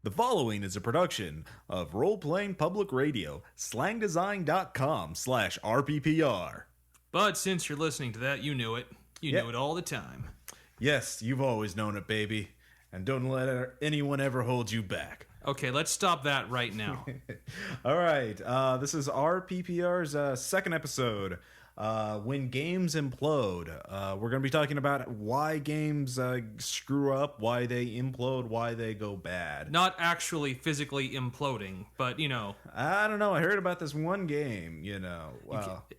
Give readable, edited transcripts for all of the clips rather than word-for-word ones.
The following is a production of Role Playing Public Radio, slangdesign.com/RPPR. But since you're listening to that, you knew it. You knew it all the time. Yes, you've always known it, baby. And don't let anyone ever hold you back. Okay, let's stop that right now. All right, this is RPPR's second episode, When Games Implode. We're going to be talking about why games screw up, why they implode, why they go bad. Not actually physically imploding, but, you know. I don't know, I heard about this one game, you know.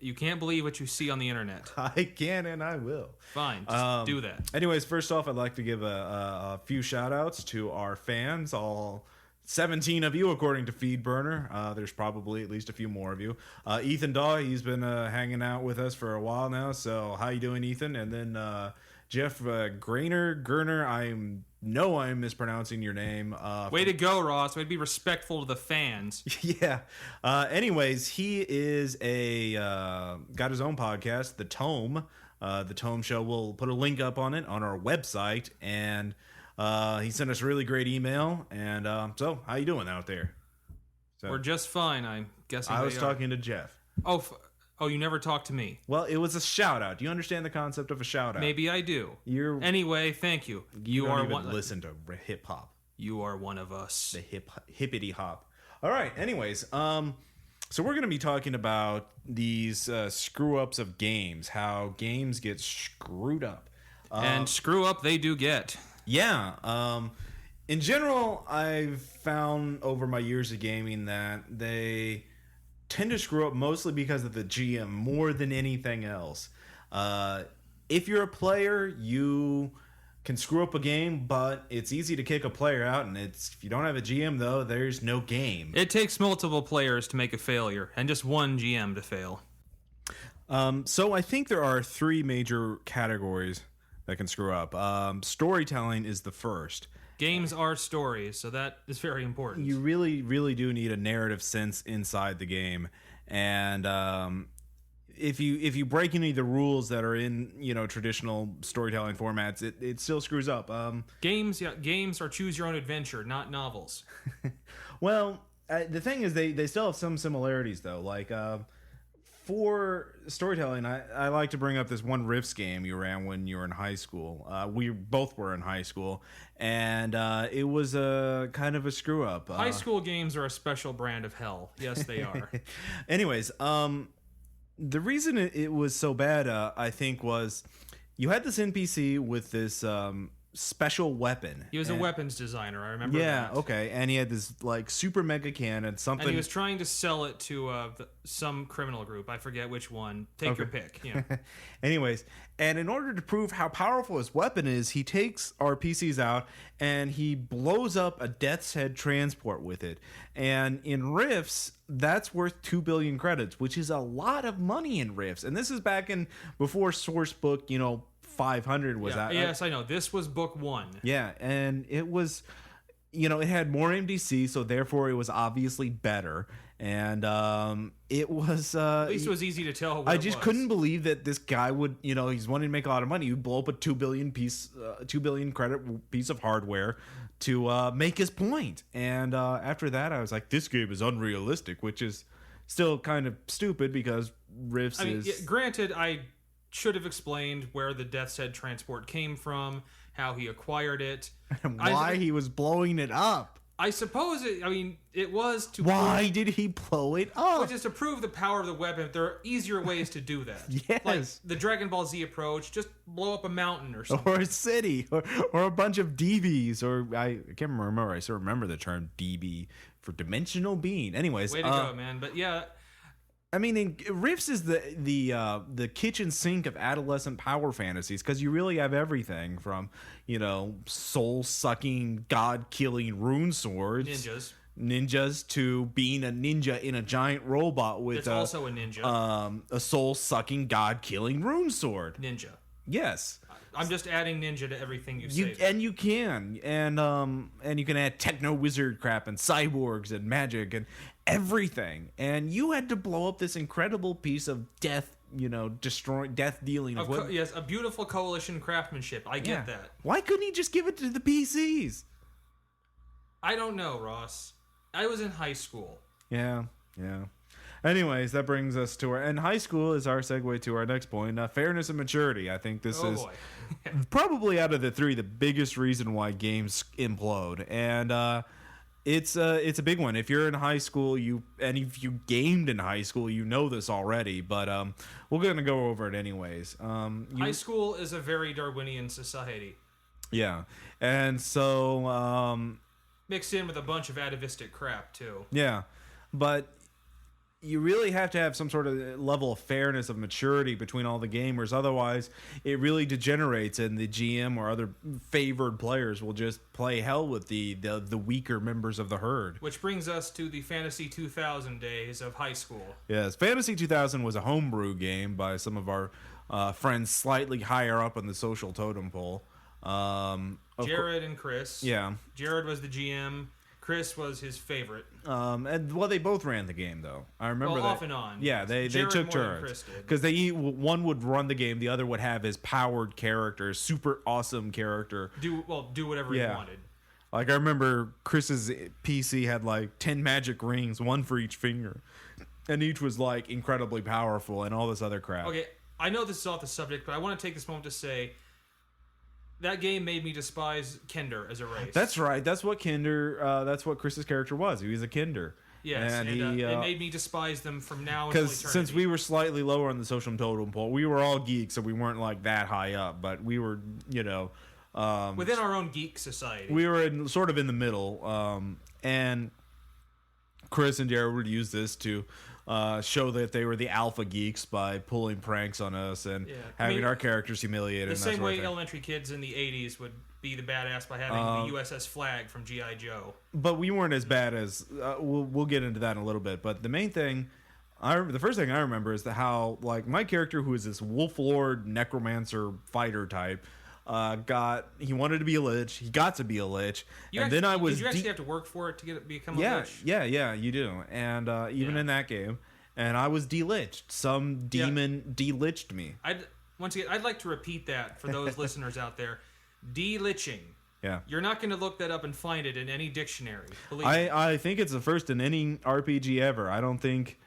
You can't believe what you see on the internet. I can and I will. Fine, just do that. Anyways, first off, I'd like to give a few shout-outs to our fans, all 17 of you, according to Feedburner. There's probably at least a few more of you. Ethan Daw, he's been hanging out with us for a while now. So how you doing, Ethan? And then Jeff Gurner, I'm mispronouncing your name. Way to go, Ross. Way to be respectful to the fans. Yeah. Anyways, he is got his own podcast, The Tome. The Tome Show. We'll put a link up on it on our website, and he sent us a really great email, and so how you doing out there? So, We're just fine, I'm guessing. I was talking to Jeff. Oh, you never talked to me. Well, it was a shout out. Do you understand the concept of a shout out? Maybe I do. Anyway, thank you. You don't even listen to hip hop. You are one of us. The hippity hop. All right. Anyways, so we're going to be talking about these screw ups of games, how games get screwed up, and screw up they do get. Yeah. In general, I've found over my years of gaming that they tend to screw up mostly because of the GM more than anything else. If you're a player, you can screw up a game, but it's easy to kick a player out, and if you don't have a GM, though, there's no game. It takes multiple players to make a failure, and just one GM to fail. So I think there are three major categories that can screw up. Storytelling is the first. Games are stories, so that is very important. You really, really do need a narrative sense inside the game, and if you break any of the rules that are in traditional storytelling formats, it still screws up. Games are choose your own adventure, not novels. Well, the thing is, they still have some similarities though, like. For storytelling, I like to bring up this one Rifts game you ran when you were in high school. We both were in high school, and it was a kind of a screw up. High school games are a special brand of hell. Yes, they are. Anyways, the reason it was so bad, I think, was you had this NPC with this special weapon. He was a weapons designer, I remember. Yeah, that. Okay, and he had this like super mega cannon, something. And he was trying to sell it to some criminal group. I forget which one. Take your pick. Yeah. Anyways, and in order to prove how powerful his weapon is, he takes our PCs out and he blows up a Death's Head transport with it. And in Rifts, that's worth 2 billion credits, which is a lot of money in Rifts. And this is back in before Sourcebook, 500 was out. Yes, I know. This was book 1. Yeah, and it was, it had more MDC, so therefore it was obviously better. And it was... At least it was easy to tell what I just couldn't believe that this guy would, he's wanting to make a lot of money. You'd blow up a 2 billion credit piece of hardware to make his point. And after that, I was like, this game is unrealistic, which is still kind of stupid because Rifts is... Granted, I should have explained where the Death's Head transport came from, how he acquired it, and why he was blowing it up. I suppose it was to... Why did he blow it up? Which is to prove the power of the weapon. There are easier ways to do that. Yes. Like the Dragon Ball Z approach, just blow up a mountain or something. Or a city, or a bunch of DBs, or I can't remember. I still remember the term DB for dimensional being. Anyways. Way to go, man. But yeah... Rifts is the kitchen sink of adolescent power fantasies, because you really have everything from, soul-sucking, god-killing rune swords. Ninjas to being a ninja in a giant robot with also a ninja. A soul-sucking, god-killing rune sword. Ninja. Yes. I'm just adding ninja to everything you say. And you can. And you can add techno wizard crap and cyborgs and magic and everything. And you had to blow up this incredible piece of death, death dealing. Yes, a beautiful coalition craftsmanship. I get that. Why couldn't he just give it to the PCs? I don't know, Ross. I was in high school. Yeah, yeah. Anyways, that brings us to and high school is our segue to our next point, fairness and maturity. I think this is Boy. probably out of the three the biggest reason why games implode, and it's a big one. If you're in high school, and if you gamed in high school, you know this already, but we're gonna go over it anyways. High school is a very Darwinian society. Yeah, and so Mixed in with a bunch of atavistic crap, too. yeah, but you really have to have some sort of level of fairness, of maturity between all the gamers. Otherwise, it really degenerates, and the GM or other favored players will just play hell with the weaker members of the herd. Which brings us to the Fantasy 2000 days of high school. Yes, Fantasy 2000 was a homebrew game by some of our friends slightly higher up on the social totem pole. Jared and Chris. Yeah. Jared was the GM. Chris was his favorite. And well, they both ran the game though. I remember that. Off and on. Yeah, they Jared took more than turns Chris did. because one would run the game, the other would have his powered character, super awesome character. Do whatever he wanted. Like I remember Chris's PC had like 10 magic rings, one for each finger, and each was like incredibly powerful and all this other crap. Okay, I know this is off the subject, but I want to take this moment to say that game made me despise Kinder as a race. That's right. That's what that's what Chris's character was. He was a Kinder. Yes, and it made me despise them from now until eternity. Because since we were slightly lower on the social totem pole, we were all geeks, so we weren't like that high up. But we were, within our own geek society. We were sort of in the middle. And Chris and Jared would use this to show that they were the alpha geeks by pulling pranks on us and having our characters humiliated. The and same way elementary kids in the 80s would be the badass by having the USS Flag from G.I. Joe. But we weren't as bad as we'll get into that in a little bit. But the main thing, the first thing I remember is how like my character, who is this Wolf Lord necromancer fighter type, he wanted to be a lich. He got to be a lich, Did you actually have to work for it to become a lich? Yeah, you do. And even in that game, and I was deliched. Some demon deliched me. I'd like to repeat that for those listeners out there. Deliching. Yeah. You're not going to look that up and find it in any dictionary. I think it's the first in any RPG ever. I don't think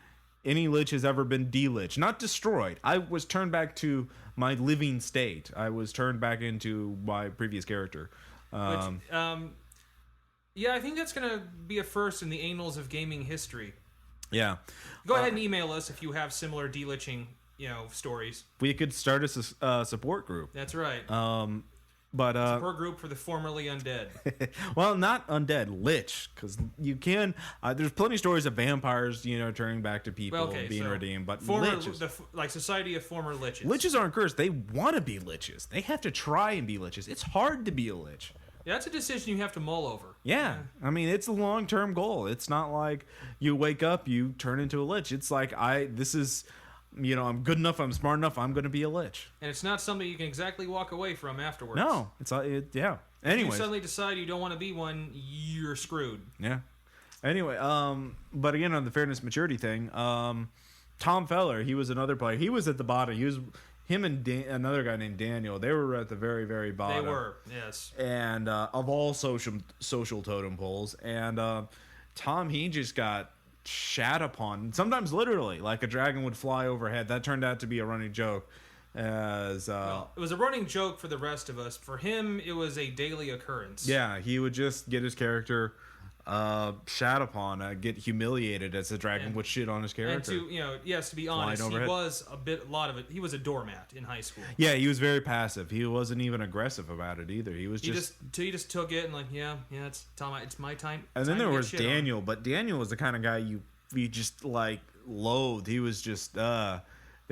any lich has ever been deliched. Not destroyed. I was turned back to my living state. I was turned back into my previous character. I think that's going to be a first in the annals of gaming history. Yeah. Go ahead and email us if you have similar deliching, stories. We could start a support group. That's right. Support group for the formerly undead. Well, not undead, lich, because you can. There's plenty of stories of vampires, turning back to people and being redeemed. But liches, society of former liches. Liches aren't cursed. They want to be liches. They have to try and be liches. It's hard to be a lich. Yeah, that's a decision you have to mull over. Yeah. I mean, it's a long-term goal. It's not like you wake up, you turn into a lich. It's like I'm good enough, I'm smart enough, I'm going to be a lich. And it's not something you can exactly walk away from afterwards. No, yeah. Anyway, if you suddenly decide you don't want to be one, you're screwed. Yeah. Anyway, but again, on the fairness maturity thing, Tom Feller, he was another player. He was at the bottom. Him and another guy named Daniel, they were at the very, very bottom. They were, yes. And of all social totem poles. And Tom, he just got shat upon, sometimes literally, like a dragon would fly overhead. That turned out to be a running joke. It was a running joke for the rest of us. For him, it was a daily occurrence. Yeah, he would just get his character shat upon, get humiliated as the dragon would shit on his character. And to be honest, he was he was a doormat in high school. Yeah, he was very passive. He wasn't even aggressive about it either. He just took it and it's my time. And then there was Daniel, but Daniel was the kind of guy you just like loathed. He was just the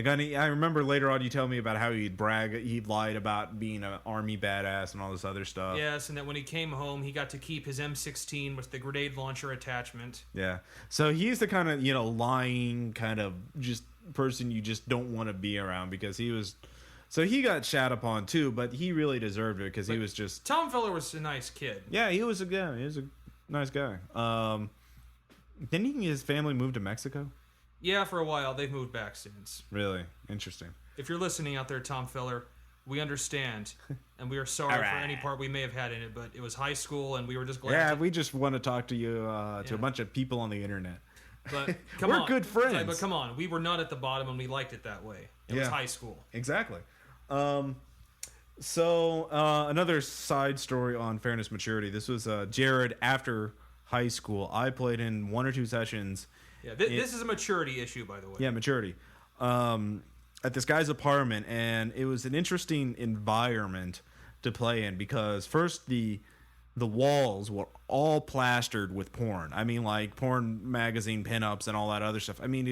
guy. I remember later on you tell me about how he'd lied about being an army badass and all this other stuff. Yes, and that when he came home, he got to keep his M16 with the grenade launcher attachment. Yeah, so he's the kind of lying kind of just person you just don't want to be around because he was. So he got shat upon too, but he really deserved it because he was just. Tom Feller was a nice kid. Yeah, he was a nice guy. Didn't his family move to Mexico? Yeah, for a while. They've moved back since. Really? Interesting. If you're listening out there, Tom Feller, We understand, and we are sorry for any part we may have had in it, but it was high school, and we were just glad. Yeah, we just want to talk to you, to a bunch of people on the internet. But we're good friends. But come on, we were not at the bottom, and we liked it that way. It was high school. Exactly. So another side story on fairness maturity. This was Jared after high school. I played in 1 or 2 sessions. Yeah, this is a maturity issue, by the way. Yeah, maturity. At this guy's apartment, and it was an interesting environment to play in because first the walls were all plastered with porn. I mean, like porn magazine pinups and all that other stuff. I mean,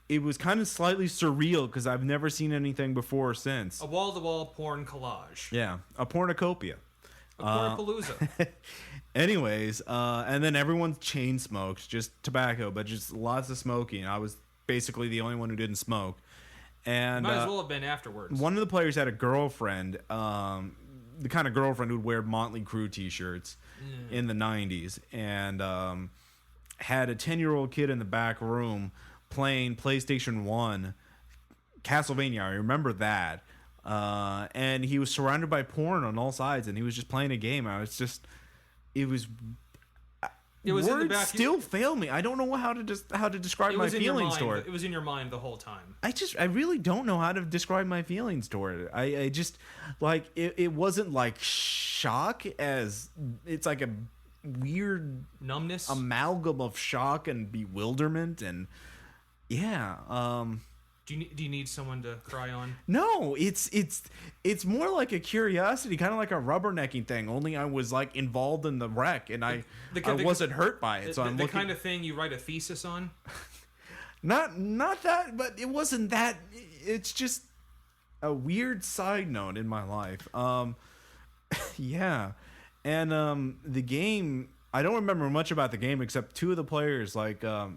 it was kind of slightly surreal because I've never seen anything before or since. A wall-to-wall porn collage. Yeah, a pornocopia. A pornopalooza. Anyways, and then everyone chain smoked, just tobacco, but just lots of smoking. I was basically the only one who didn't smoke. And might as well have been afterwards. One of the players had a girlfriend, the kind of girlfriend who'd wear Motley Crue t-shirts in the 90s, and had a 10-year-old kid in the back room playing PlayStation 1 Castlevania. I remember that. And he was surrounded by porn on all sides, and he was just playing a game. It was words in the back. Still fail me. I don't know how to describe my feelings toward it. It was in your mind the whole time. I really don't know how to describe my feelings toward it. I just like it wasn't like shock, as it's like a weird numbness amalgam of shock and bewilderment, and Do you need someone to cry on? No, it's more like a curiosity, kind of like a rubbernecking thing. Only I was like involved in the wreck, and I wasn't hurt by it. So I'm looking, kind of thing you write a thesis on. Not that, but it wasn't that. It's just a weird side note in my life. Yeah, and the game. I don't remember much about the game except 2 of the players, like a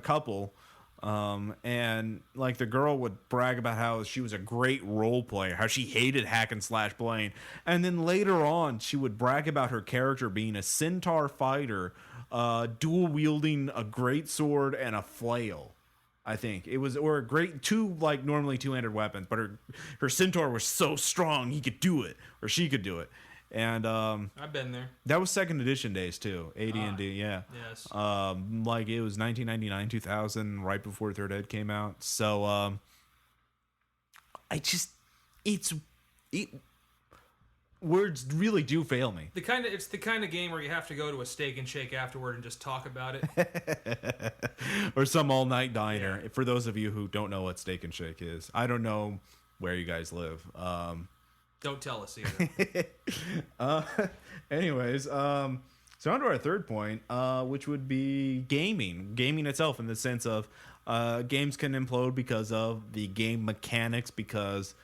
couple. And like the girl would brag about how she was a great role player, how she hated hack and slash playing. And then later on, she would brag about her character being a centaur fighter, dual wielding a great sword and a flail. I think it was, or a great 2, like normally 2-handed weapons, but her centaur was so strong he could do it, or she could do it. And I've been there. That was 2nd edition days too. AD&D, yeah. Yes. Like it was 1999, 2000, right before 3rd Ed came out. So words really do fail me. It's the kind of game where you have to go to a Steak and Shake afterward and just talk about it. Or some all-night diner. Yeah. For those of you who don't know what Steak and Shake is, I don't know where you guys live. Don't tell us either. Anyways, so on to our third point, which would be gaming. Gaming itself, in the sense of games can implode because of the game mechanics, because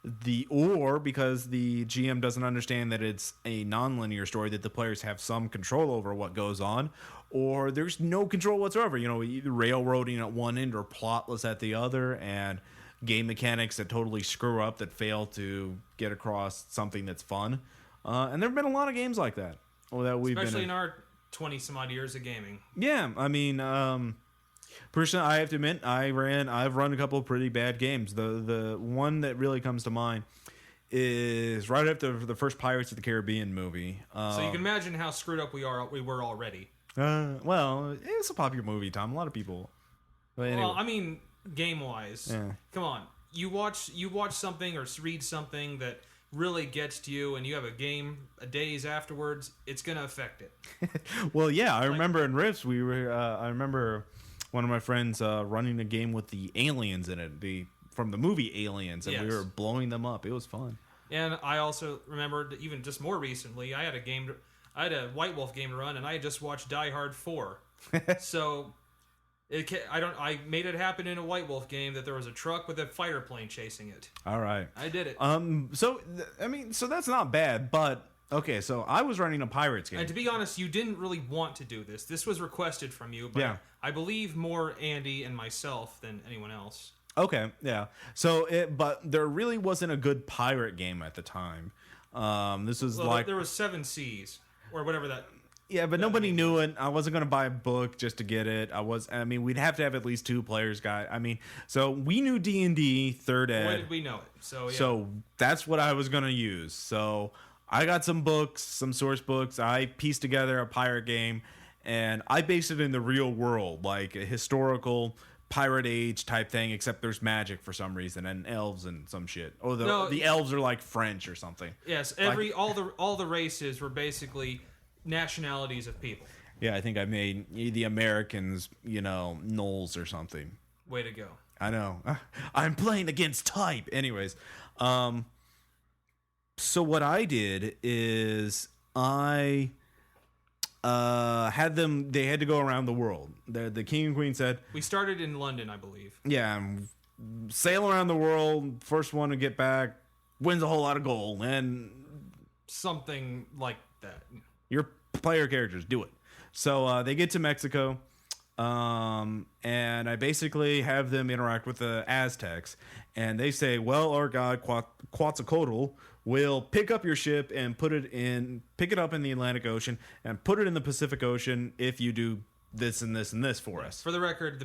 the GM doesn't understand that it's a non-linear story, that the players have some control over what goes on, or there's no control whatsoever. You know, either railroading at one end or plotless at the other, and game mechanics that totally screw up, that fail to get across something that's fun. And there have been a lot of games like that. Especially in our 20 some odd years of gaming. Yeah, I mean, personally, I have to admit, I've run a couple of pretty bad games. The one that really comes to mind is right after the first Pirates of the Caribbean movie. So you can imagine how screwed up we were already. Well, it's a popular movie, Tom. A lot of people. But anyway. Well, I mean, game-wise, come on. You watch something or read something that really gets to you, and you have a game a days afterwards, it's gonna affect it. Well, yeah, I remember in Rifts I remember one of my friends running a game with the aliens in it, from the movie Aliens, and we were blowing them up. It was fun. And I also remembered, even just more recently, I had a White Wolf game to run, and I had just watched Die Hard 4. So I made it happen in a White Wolf game that there was a truck with a fighter plane chasing it. All right. I did it. So that's not bad, but okay, so I was running a Pirates game. And to be honest, you didn't really want to do this. This was requested from you, but I believe more Andy and myself than anyone else. Okay, yeah. But there really wasn't a good pirate game at the time. This was there was 7 Seas or whatever that. Yeah, but nobody knew it. I wasn't going to buy a book just to get it. I mean, we'd have to have at least 2 players, guy. I mean, so we knew D&D, 3rd ed. Why did we know it? So, yeah. So that's what I was going to use. So I got some books, some source books. I pieced together a pirate game, and I based it in the real world, like a historical pirate age type thing, except there's magic for some reason, and elves and some shit. Oh, the elves are like French or something. Yes, all the races were basically nationalities of people. Yeah, I think I made the Americans, gnolls or something. Way to go. I know. I'm playing against type. Anyways, so what I did is I had them. They had to go around the world. The king and queen said we started in London, I believe. Yeah, sail around the world. First one to get back wins a whole lot of gold and something like that. Your player characters do it. So they get to Mexico, and I basically have them interact with the Aztecs, and they say, "Well, our god Quetzalcoatl will pick up your ship and pick it up in the Atlantic Ocean and put it in the Pacific Ocean if you do this and this and this for us." For the record,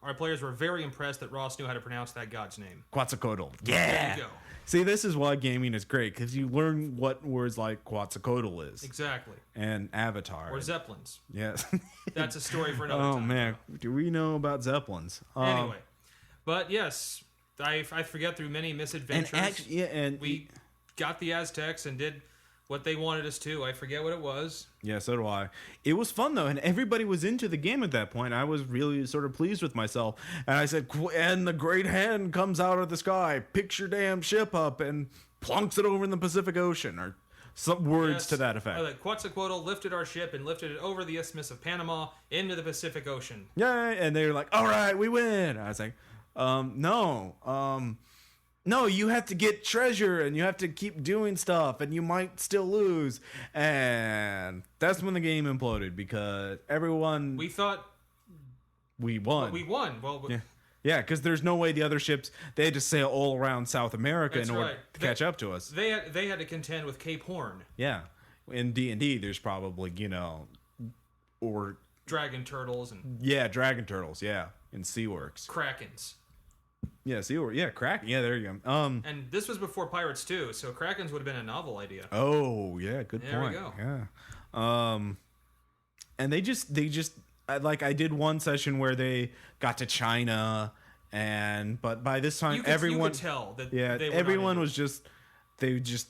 our players were very impressed that Ross knew how to pronounce that god's name. Quetzalcoatl. Yeah. There you go. See, this is why gaming is great, because you learn what words like Quetzalcoatl is. Exactly. And Avatar. Or Zeppelins. Yes. That's a story for another time. Oh, man. Do we know about Zeppelins? Anyway. But, yes, I forget through many misadventures. We got the Aztecs and did what they wanted us to. I forget what it was. Yeah, so do I. It was fun, though, and everybody was into the game at that point. I was really sort of pleased with myself. And I said, and the great hand comes out of the sky, picks your damn ship up, and plunks it over in the Pacific Ocean, or some words to that effect. Quetzalcoatl lifted our ship and lifted it over the Isthmus of Panama into the Pacific Ocean. Yeah, and they were like, all right, we win. I was like, no, you have to get treasure and you have to keep doing stuff and you might still lose. And that's when the game imploded, because everyone... We thought... We won. We won. Well, yeah, because there's no way the other ships... They had to sail all around South America in order to catch up to us. They had to contend with Cape Horn. Yeah. In D&D, there's probably, or... Dragon turtles and... Yeah, dragon turtles, yeah. And Seaworks. Krakens. Yeah, Seaworks. Yeah, Kraken. Yeah, there you go. And this was before Pirates 2, so Krakens would have been a novel idea. Oh, yeah, good point. There we go. Yeah. And they just I did one session where they got to China, but by this time everyone you could tell that everyone was just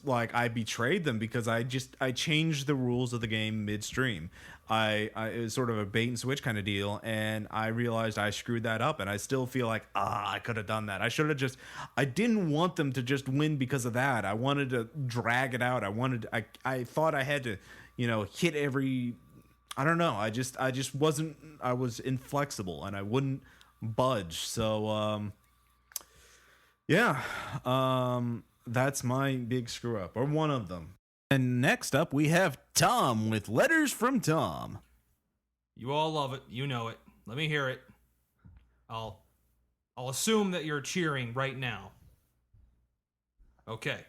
I betrayed them because I changed the rules of the game midstream. It was sort of a bait and switch kind of deal, and I realized I screwed that up, and I still feel like I could have done that. I didn't want them to just win because of that. I wanted to drag it out. I thought I had to, hit every. I don't know. I just wasn't. I was inflexible, and I wouldn't budge. So, yeah. That's my big screw up, or one of them. And next up, we have Tom with Letters from Tom. You all love it. You know it. Let me hear it. I'll assume that you're cheering right now. Okay.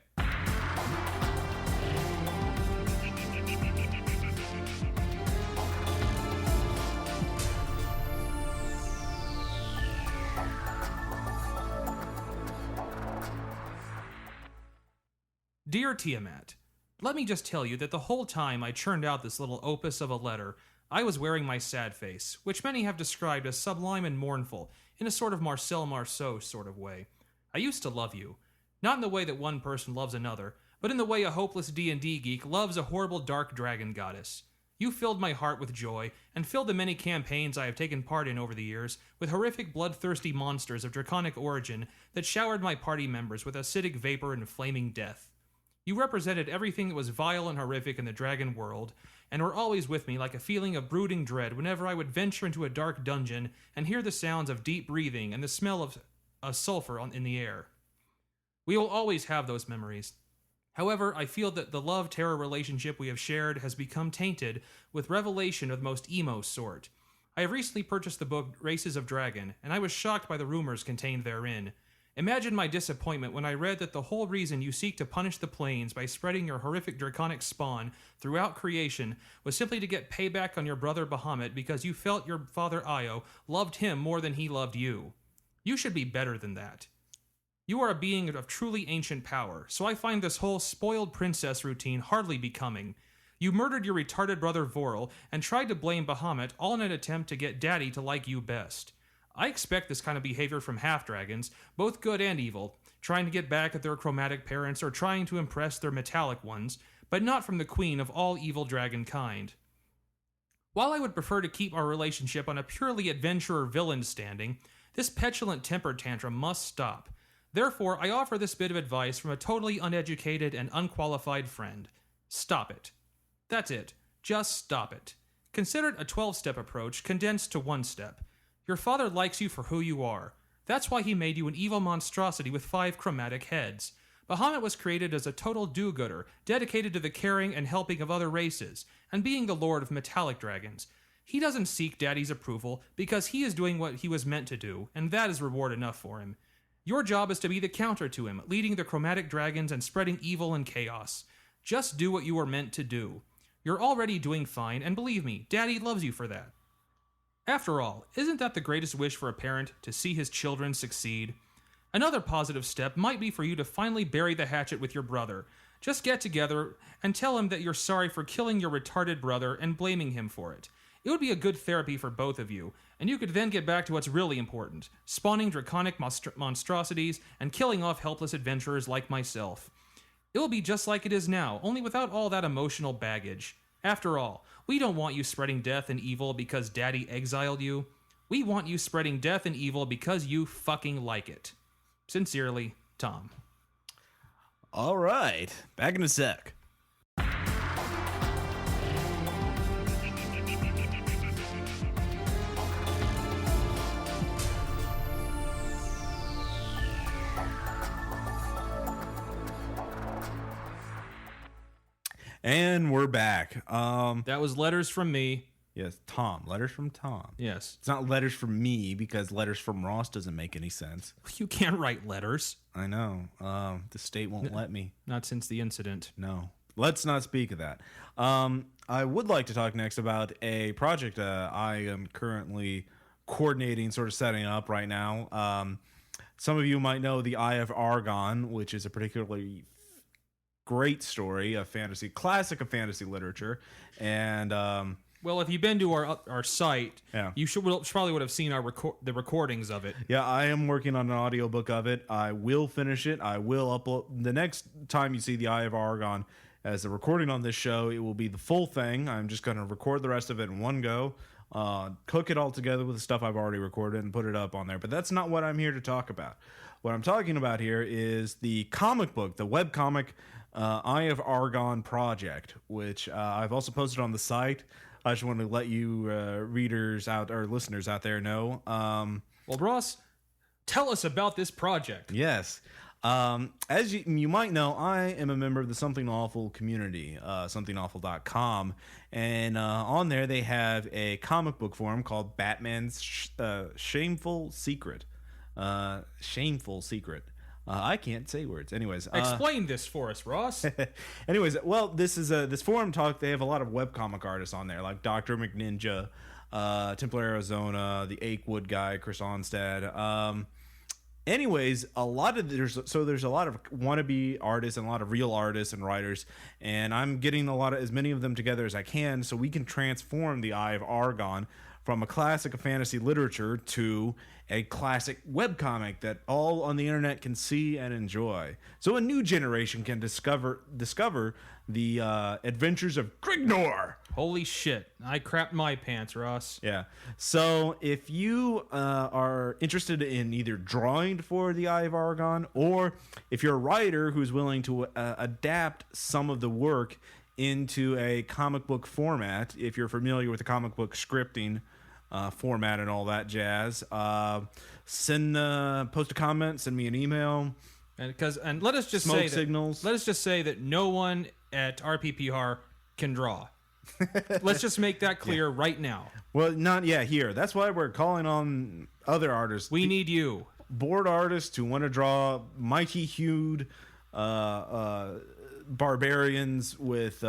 Dear Tiamat, let me just tell you that the whole time I churned out this little opus of a letter, I was wearing my sad face, which many have described as sublime and mournful, in a sort of Marcel Marceau sort of way. I used to love you. Not in the way that one person loves another, but in the way a hopeless D&D geek loves a horrible dark dragon goddess. You filled my heart with joy, and filled the many campaigns I have taken part in over the years with horrific bloodthirsty monsters of draconic origin that showered my party members with acidic vapor and flaming death. You represented everything that was vile and horrific in the dragon world, and were always with me like a feeling of brooding dread whenever I would venture into a dark dungeon and hear the sounds of deep breathing and the smell of sulfur in the air. We will always have those memories. However, I feel that the love-terror relationship we have shared has become tainted with revelation of the most emo sort. I have recently purchased the book Races of Dragon, and I was shocked by the rumors contained therein. Imagine my disappointment when I read that the whole reason you seek to punish the planes by spreading your horrific draconic spawn throughout creation was simply to get payback on your brother Bahamut because you felt your father Io loved him more than he loved you. You should be better than that. You are a being of truly ancient power, so I find this whole spoiled princess routine hardly becoming. You murdered your retarded brother Vorel and tried to blame Bahamut all in an attempt to get Daddy to like you best. I expect this kind of behavior from half-dragons, both good and evil, trying to get back at their chromatic parents or trying to impress their metallic ones, but not from the queen of all evil dragon kind. While I would prefer to keep our relationship on a purely adventurer-villain standing, this petulant temper tantrum must stop. Therefore, I offer this bit of advice from a totally uneducated and unqualified friend. Stop it. That's it. Just stop it. Consider it a 12-step approach condensed to one step. Your father likes you for who you are. That's why he made you an evil monstrosity with 5 chromatic heads. Bahamut was created as a total do-gooder, dedicated to the caring and helping of other races, and being the lord of metallic dragons. He doesn't seek Daddy's approval because he is doing what he was meant to do, and that is reward enough for him. Your job is to be the counter to him, leading the chromatic dragons and spreading evil and chaos. Just do what you are meant to do. You're already doing fine, and believe me, Daddy loves you for that. After all, isn't that the greatest wish for a parent, to see his children succeed? Another positive step might be for you to finally bury the hatchet with your brother. Just get together and tell him that you're sorry for killing your retarded brother and blaming him for it. It would be a good therapy for both of you, and you could then get back to what's really important, spawning draconic monstrosities and killing off helpless adventurers like myself. It will be just like it is now, only without all that emotional baggage. After all, we don't want you spreading death and evil because Daddy exiled you. We want you spreading death and evil because you fucking like it. Sincerely, Tom. All right. Back in a sec. And we're back. That was letters from me. Yes, Tom. Letters from Tom. Yes. It's not letters from me because letters from Ross doesn't make any sense. You can't write letters. I know. The state won't let me. Not since the incident. No. Let's not speak of that. I would like to talk next about a project I am currently coordinating, sort of setting up right now. Some of you might know the Eye of Argon, which is a particularly great story, a fantasy classic of fantasy literature, and well, if you've been to our site, yeah, you probably would have seen our the recordings of it. Yeah, I am working on an audiobook of it. I will finish it. I will upload the next time you see the Eye of Argon as a recording on this show. It will be the full thing. I'm just going to record the rest of it in one go, cook it all together with the stuff I've already recorded and put it up on there. But that's not what I'm here to talk about. What I'm talking about here is the comic book, the webcomic Eye of Argon project, which I've also posted on the site. I just want to let you readers out or listeners out there know. Well, Ross, tell us about this project. Yes. As you might know, I am a member of the Something Awful community, somethingawful.com. And on there, they have a comic book forum called Batman's Shameful Secret. Shameful Secret. I can't say words. Anyways, explain this for us, Ross. Anyways, well, this is this forum talk. They have a lot of webcomic artists on there, like Dr. McNinja, Templar Arizona, the Akewood guy, Chris Onstad. Anyways, there's a lot of wannabe artists and a lot of real artists and writers, and I'm getting as many of them together as I can so we can transform the Eye of Argon from a classic of fantasy literature to a classic webcomic that all on the internet can see and enjoy. So a new generation can discover the adventures of Grignor. Holy shit. I crapped my pants, Ross. Yeah. So if you are interested in either drawing for the Eye of Argon, or if you're a writer who's willing to adapt some of the work into a comic book format, if you're familiar with the comic book scripting format and all that jazz, post a comment, send me an email, and let us just smoke say signals. Let us just say that no one at RPPR can draw. Let's just make that clear right now. Well, not here. That's why we're calling on other artists. We need you. board artists who want to draw mighty hued barbarians with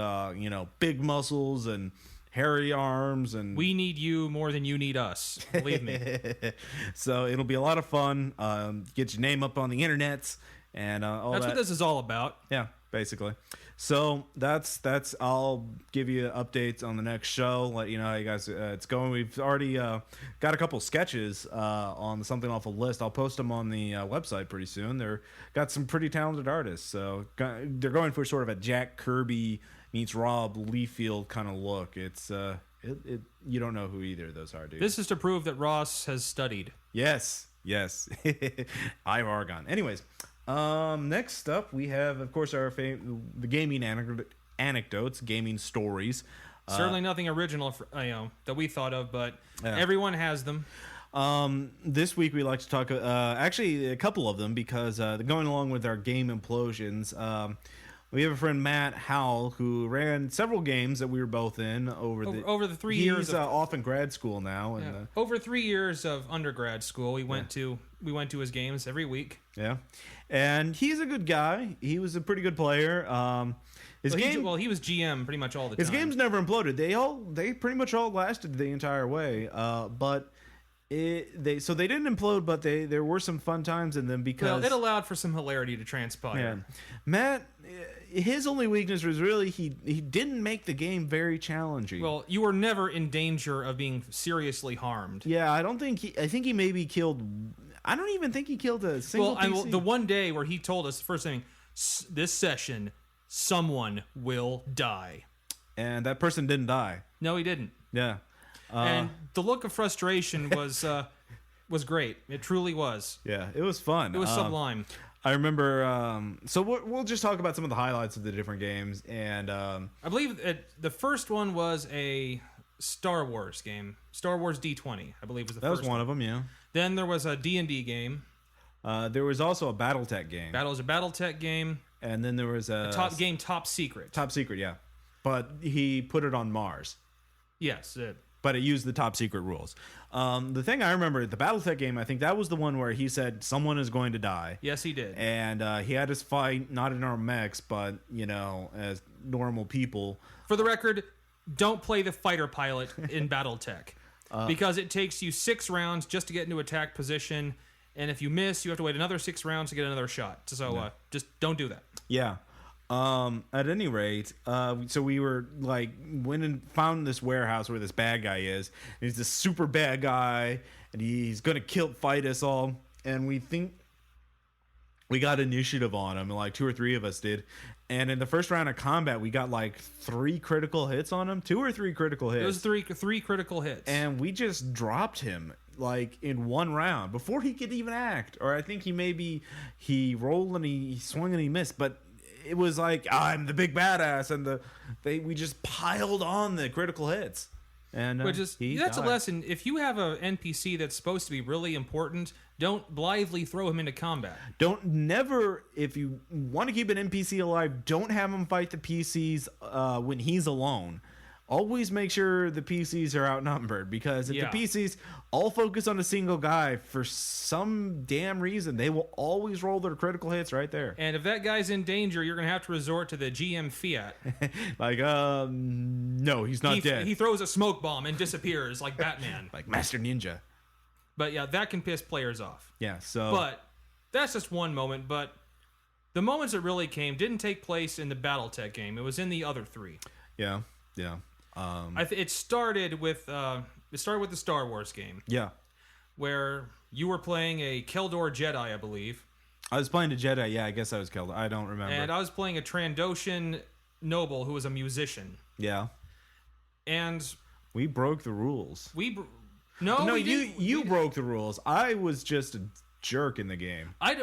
big muscles and hairy arms, and we need you more than you need us. Believe me. So it'll be a lot of fun. Get your name up on the internets and all That's that. what this is all about. Yeah, basically. So that's. I'll give you updates on the next show. Let you know how you guys it's going. We've already got a couple sketches on the Something Awful list. I'll post them on the website pretty soon. They're got some pretty talented artists. So they're going for sort of a Jack Kirby meets Rob Liefeld kind of look. It's you don't know who either of those are, dude. This is to prove that Ross has studied. Yes. I've Argon. Anyways. Next up, we have, of course, the gaming anecdotes, gaming stories. Certainly nothing original that we thought of, but everyone has them. This week we like to talk, actually a couple of them, because going along with our game implosions. We have a friend, Matt Howell, who ran several games that we were both in over the 3 years. He's off in grad school now. And, over 3 years of undergrad school, we went to his games every week. Yeah, and he's a good guy. He was a pretty good player. He was GM pretty much all the time. His games never imploded. They pretty much all lasted the entire way. But they didn't implode, but there were some fun times in them because it allowed for some hilarity to transpire. Yeah. Matt, his only weakness was really he didn't make the game very challenging. Well, you were never in danger of being seriously harmed. Yeah, I think he maybe killed. I don't even think he killed a single PC. The one day where he told us the first thing, this session, someone will die, and that person didn't die. No, he didn't. Yeah. And the look of frustration was great. It truly was. Yeah, it was fun. It was sublime. I remember. So we'll just talk about some of the highlights of the different games, and I believe the first one was a Star Wars game, Star Wars D20. I believe was the first. That was one of them. Yeah. Then there was a D&D game. There was also a BattleTech game. That was a BattleTech game. And then there was a Top Secret. Top Secret, yeah. But he put it on Mars. Yes. But it used the Top Secret rules. The thing I remember, the BattleTech game, I think that was the one where he said someone is going to die. Yes, he did. And he had us fight, not in our mechs, but, as normal people. For the record, don't play the fighter pilot in BattleTech. Because it takes you 6 rounds just to get into attack position. And if you miss, you have to wait another 6 rounds to get another shot. So just don't do that. Yeah. At any rate, so we were went and found this warehouse where this bad guy is. And he's this super bad guy, and he's gonna fight us all. And we think we got initiative on him, and 2 or 3 of us did. And in the first round of combat, we got 3 critical hits on him, 2 or 3 critical hits. It was three critical hits, and we just dropped him in one round before he could even act. Or I think he rolled and he swung and he missed, but it was I'm the big badass, and we just piled on the critical hits. And that's died. a lesson. If you have an NPC that's supposed to be really important, don't blithely throw him into combat. If you want to keep an NPC alive, don't have him fight the PCs when he's alone. Always make sure the PCs are outnumbered, because if the PCs all focus on a single guy for some damn reason, they will always roll their critical hits right there. And if that guy's in danger, you're going to have to resort to the GM fiat. No, he's not dead. He throws a smoke bomb and disappears like Batman. Like Master Ninja. But yeah, that can piss players off. Yeah, so... But that's just one moment, but the moments that really came didn't take place in the BattleTech game. It was in the other 3. Yeah. It started with the Star Wars game. Yeah. Where you were playing a Keldor Jedi, I believe. I was playing a Jedi. Yeah, I guess I was Keldor. I don't remember. And I was playing a Trandoshan noble who was a musician. Yeah. And we broke the rules. No, you broke the rules. I was just a jerk in the game. I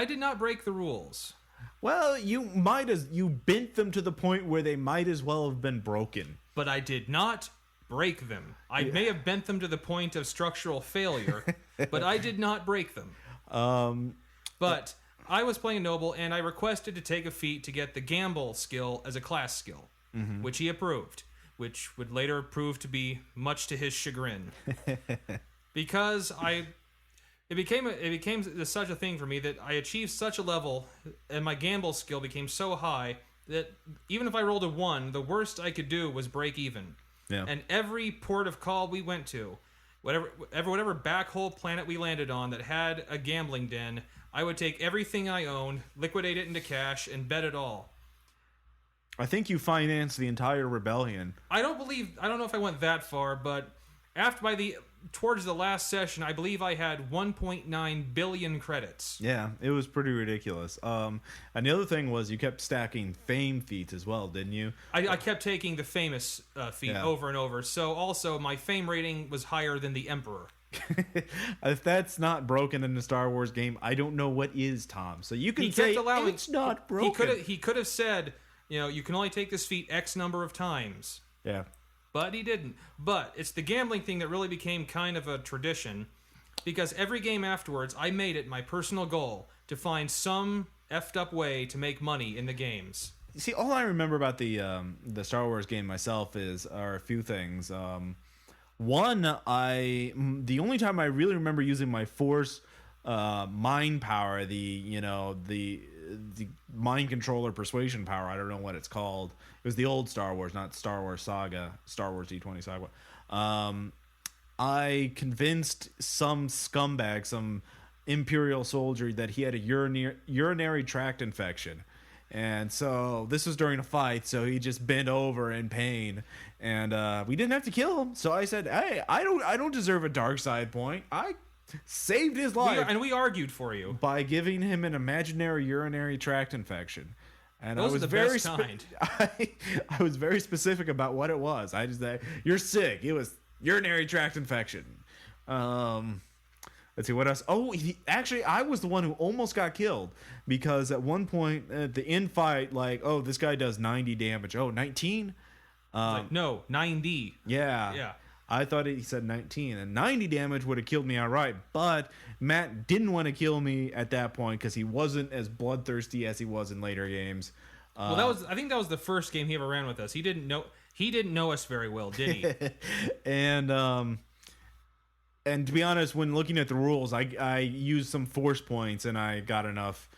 did not break the rules. Well, you bent them to the point where they might as well have been broken. But I did not break them. I may have bent them to the point of structural failure, but I did not break them. But I was playing a noble, and I requested to take a feat to get the gamble skill as a class skill, which he approved, which would later prove to be much to his chagrin. Because it became such a thing for me that I achieved such a level, and my gamble skill became so high that even if I rolled a 1, the worst I could do was break even. Yeah. And every port of call we went to, whatever back hole planet we landed on that had a gambling den, I would take everything I owned, liquidate it into cash, and bet it all. I think you financed the entire rebellion. I don't know if I went that far, but towards the last session, I believe I had 1.9 billion credits. Yeah, it was pretty ridiculous. And the other thing was you kept stacking fame feats as well, didn't you? I kept taking the famous feat over and over. So also my fame rating was higher than the Emperor. If that's not broken in the Star Wars game, I don't know what is, Tom. So you can say it's not broken. He could have said, you can only take this feat X number of times. Yeah. But he didn't. But it's the gambling thing that really became kind of a tradition, because every game afterwards, I made it my personal goal to find some effed up way to make money in the games. You see, all I remember about the Star Wars game myself are a few things. One, the only time I really remember using my Force mind power, the mind controller persuasion power, I don't know what it's called. It was the old Star Wars, not Star Wars Saga, Star Wars D20 Saga. I convinced some scumbag, some Imperial soldier, that he had a urinary tract infection. And so this was during a fight, so he just bent over in pain, and we didn't have to kill him. So I said, "Hey, I don't deserve a dark side point. I saved his life." And we argued for you by giving him an imaginary urinary tract infection. And those are the best kind. I was very specific about what it was. I just said, "You're sick." It was urinary tract infection. Let's see what else. Oh, actually, I was the one who almost got killed, because at one point at the end fight, this guy does 90 damage. Oh, 19? No, 90. Yeah. I thought he said 19, and 90 damage would have killed me outright. But Matt didn't want to kill me at that point because he wasn't as bloodthirsty as he was in later games. Well, I think that was the first game he ever ran with us. He didn't know us very well, did he? And to be honest, when looking at the rules, I used some force points, and I got enough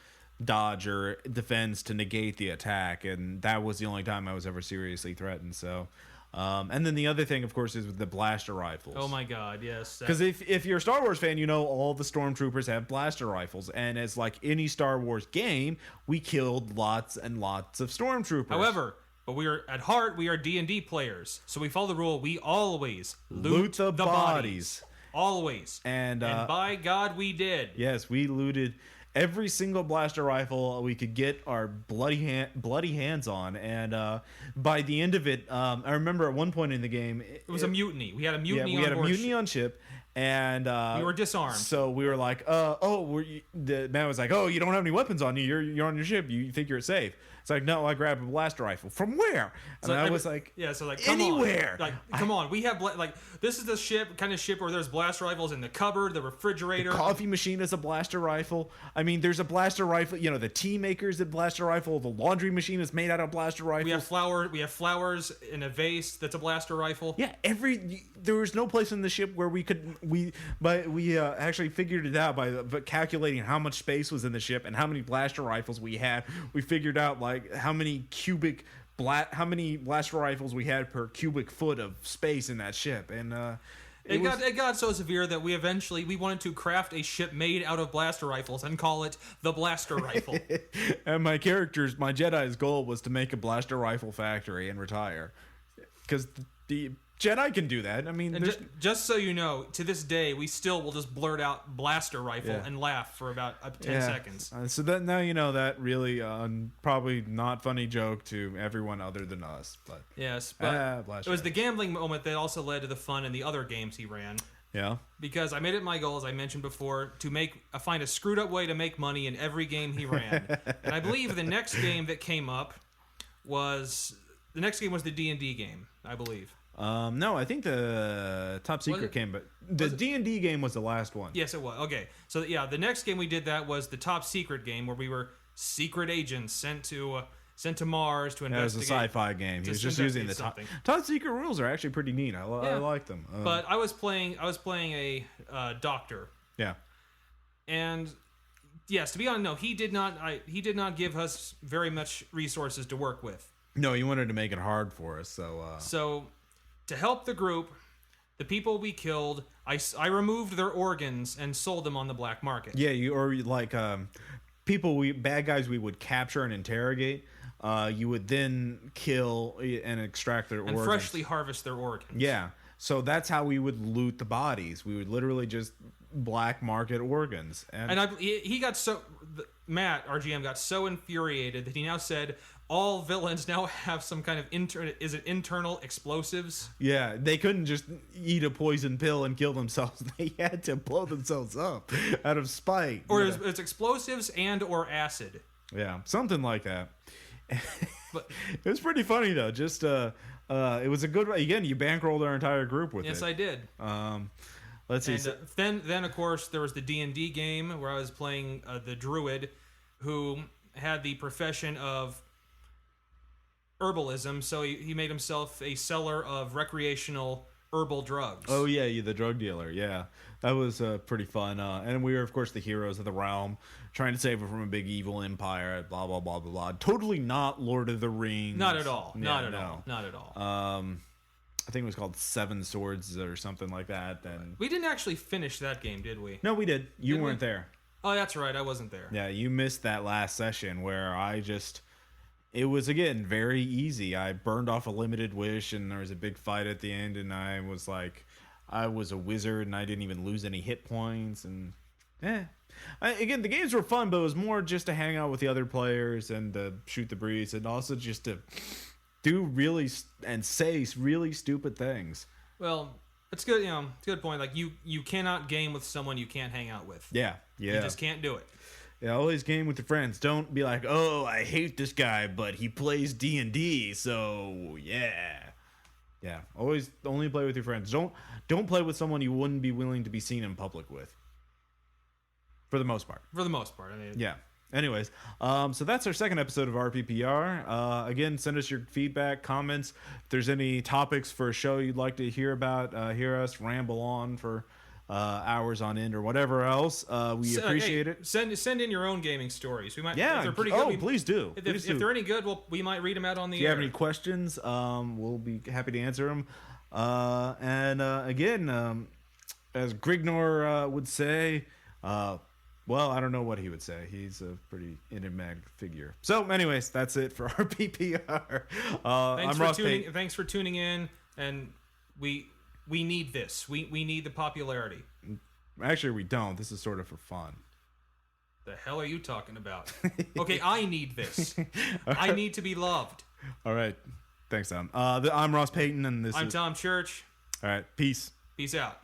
dodge or defense to negate the attack, and that was the only time I was ever seriously threatened. So, and then the other thing, of course, is with the blaster rifles. Oh my God, yes. Because if you're a Star Wars fan, all the stormtroopers have blaster rifles, and as like any Star Wars game, we killed lots and lots of stormtroopers. However, but at heart, we are D&D players, so we follow the rule: we always loot the bodies. Always. And by God, we did. Yes, we looted every single blaster rifle we could get our bloody hands on. And by the end of it, I remember at one point in the game, it was a mutiny. We had a mutiny. Yeah, we had a mutiny on ship, and we were disarmed. So we were like, the man was like, "Oh, you don't have any weapons on you. You're on your ship. You think you're safe?" It's like, "No, I grabbed a blaster rifle. From where?" And I was like, come anywhere. On. Come on. We have this is the kind of ship where there's blaster rifles in the cupboard, the refrigerator. The coffee machine is a blaster rifle. I mean, there's a blaster rifle. The tea maker's a blaster rifle. The laundry machine is made out of blaster rifles. We have flowers in a vase that's a blaster rifle. Yeah, there was no place in the ship where we actually figured it out by calculating how much space was in the ship and how many blaster rifles we had. We figured out how many blaster rifles we had per cubic foot of space in that ship, and it got so severe that we wanted to craft a ship made out of blaster rifles and call it the blaster rifle. And my Jedi's goal was to make a blaster rifle factory and retire, because the Jedi can do that. I mean, just so you know, to this day, we still will just blurt out blaster rifle and laugh for about 10 seconds. So now you know that really probably not funny joke to everyone other than us. But yes, but it was the gambling moment that also led to the fun in the other games he ran. Yeah. Because I made it my goal, as I mentioned before, to find a screwed up way to make money in every game he ran. And I believe the next game that came up was the D&D game, I believe. No, I think the Top Secret came, but the D&D game was the last one. Yes, it was. Okay, so the next game we did that was the Top Secret game, where we were secret agents sent to Mars to investigate. It was a sci-fi game. He was just using the Top Secret rules are actually pretty neat. I like them. But I was playing a doctor. Yeah. And yes, to be honest, no, he did not. He did not give us very much resources to work with. No, he wanted to make it hard for us. So to help the group, the people we killed, I removed their organs and sold them on the black market. Yeah, bad guys we would capture and interrogate. You would then kill and extract their organs. And freshly harvest their organs. Yeah. So that's how we would loot the bodies. We would literally just black market organs. And he got so... Matt, our GM, got so infuriated that he now said all villains now have some kind of internal explosives? Yeah, they couldn't just eat a poison pill and kill themselves. They had to blow themselves up out of spite. Or it's explosives and or acid. Yeah, something like that. But it was pretty funny though. Just it was a good. Again, you bankrolled our entire group with it. Yes, I did. Let's see. And then of course there was the D&D game where I was playing the druid, who had the profession of herbalism. So he made himself a seller of recreational herbal drugs. Oh yeah, you the drug dealer. Yeah, that was pretty fun. And we were of course the heroes of the realm, trying to save it from a big evil empire. Blah blah blah blah blah. Totally not Lord of the Rings. Not at all. Yeah, not at all. Not at all. I think it was called Seven Swords or something like that. And we didn't actually finish that game, did we? No, we did. You weren't there. Oh, that's right. I wasn't there. Yeah, you missed that last session where it was, again, very easy. I burned off a limited wish, and there was a big fight at the end, and I was a wizard, and I didn't even lose any hit points, and again, the games were fun, but it was more just to hang out with the other players and to shoot the breeze, and also just to do really and say really stupid things. Well, it's good. It's a good point. Like you cannot game with someone you can't hang out with. Yeah. You just can't do it. Yeah, always game with your friends. Don't be like, oh, I hate this guy, but he plays D&D, so yeah. Yeah, always only play with your friends. Don't play with someone you wouldn't be willing to be seen in public with. For the most part. I mean, yeah. Anyways, so that's our second episode of RPPR. Again, send us your feedback, comments. If there's any topics for a show you'd like to hear about, hear us ramble on for hours on end or whatever else. We appreciate it. Send in your own gaming stories. We might. Yeah. If they're pretty good, please do. If they're any good, we might read them out on the air. If you have any questions, we'll be happy to answer them. Again, as Grignor would say, well, I don't know what he would say. He's a pretty enigmatic figure. So, anyways, that's it for RPPR. I'm Ross Payton. Thanks for tuning in, and we need this. We need the popularity. Actually, we don't. This is sort of for fun. The hell are you talking about? Okay, I need this. I need to be loved. All right. Thanks, Tom. I'm Ross Payton, and I'm Tom Church. All right. Peace. Peace out.